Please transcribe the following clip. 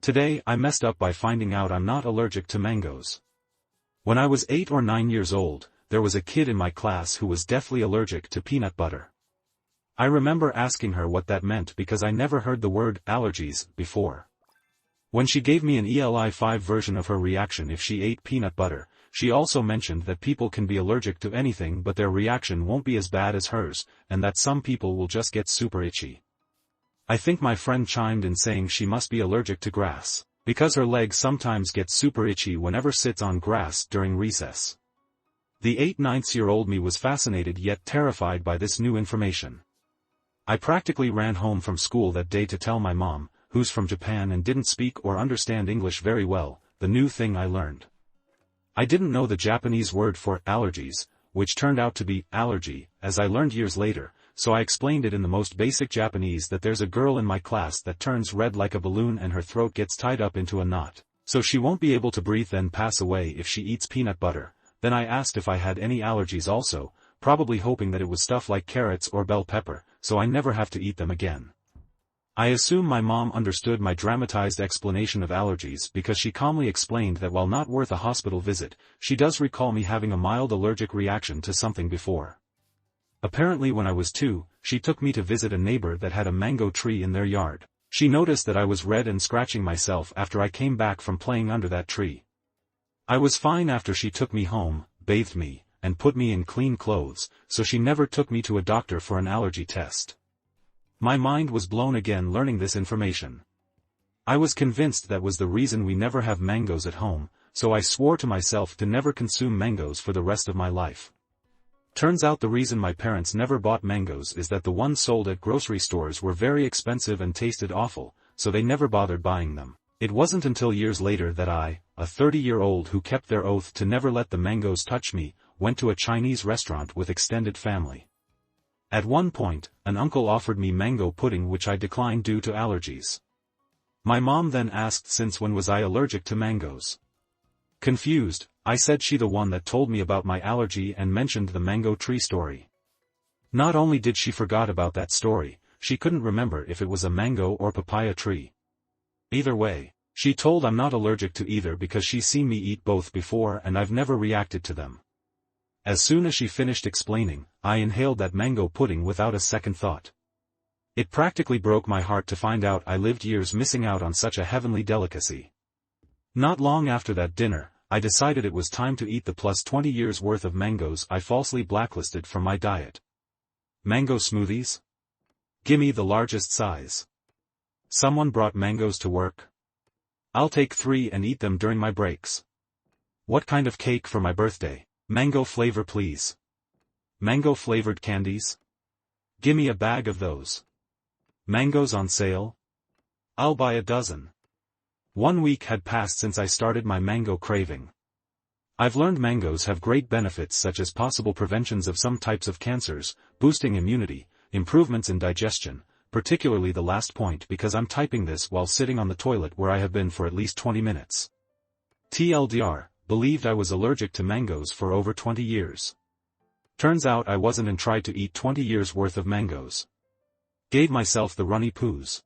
Today I messed up by finding out I'm not allergic to mangoes. When I was 8 or 9 years old, there was a kid in my class who was deathly allergic to peanut butter. I remember asking her what that meant because I never heard the word allergies before. When she gave me an ELI5 version of her reaction if she ate peanut butter, she also mentioned that people can be allergic to anything but their reaction won't be as bad as hers, and that some people will just get super itchy. I think my friend chimed in saying she must be allergic to grass, because her legs sometimes get super itchy whenever sits on grass during recess. The 8-9-year-old me was fascinated yet terrified by this new information. I practically ran home from school that day to tell my mom, who's from Japan and didn't speak or understand English very well, the new thing I learned. I didn't know the Japanese word for allergies, which turned out to be allergy, as I learned years later, so I explained it in the most basic Japanese that there's a girl in my class that turns red like a balloon and her throat gets tied up into a knot, so she won't be able to breathe then pass away if she eats peanut butter. Then I asked if I had any allergies also, probably hoping that it was stuff like carrots or bell pepper, so I never have to eat them again. I assume my mom understood my dramatized explanation of allergies because she calmly explained that while not worth a hospital visit, she does recall me having a mild allergic reaction to something before. Apparently when I was 2, she took me to visit a neighbor that had a mango tree in their yard. She noticed that I was red and scratching myself after I came back from playing under that tree. I was fine after she took me home, bathed me, and put me in clean clothes, so she never took me to a doctor for an allergy test. My mind was blown again learning this information. I was convinced that was the reason we never have mangoes at home, so I swore to myself to never consume mangoes for the rest of my life. Turns out the reason my parents never bought mangoes is that the ones sold at grocery stores were very expensive and tasted awful, so they never bothered buying them. It wasn't until years later that I, a 30-year-old who kept their oath to never let the mangoes touch me, went to a Chinese restaurant with extended family. At one point, an uncle offered me mango pudding which I declined due to allergies. My mom then asked since when was I allergic to mangoes. Confused, I said she the one that told me about my allergy and mentioned the mango tree story. Not only did she forgot about that story, she couldn't remember if it was a mango or papaya tree. Either way, she told I'm not allergic to either because she's seen me eat both before and I've never reacted to them. As soon as she finished explaining, I inhaled that mango pudding without a second thought. It practically broke my heart to find out I lived years missing out on such a heavenly delicacy. Not long after that dinner, I decided it was time to eat the plus 20 years worth of mangoes I falsely blacklisted from my diet. Mango smoothies? Gimme the largest size. Someone brought mangoes to work? I'll take 3 and eat them during my breaks. What kind of cake for my birthday? Mango flavor please. Mango flavored candies? Gimme a bag of those. Mangoes on sale? I'll buy a dozen. 1 week had passed since I started my mango craving. I've learned mangoes have great benefits such as possible preventions of some types of cancers, boosting immunity, improvements in digestion, particularly the last point because I'm typing this while sitting on the toilet where I have been for at least 20 minutes. TLDR, believed I was allergic to mangoes for over 20 years. Turns out I wasn't and tried to eat 20 years worth of mangoes. Gave myself the runny poos.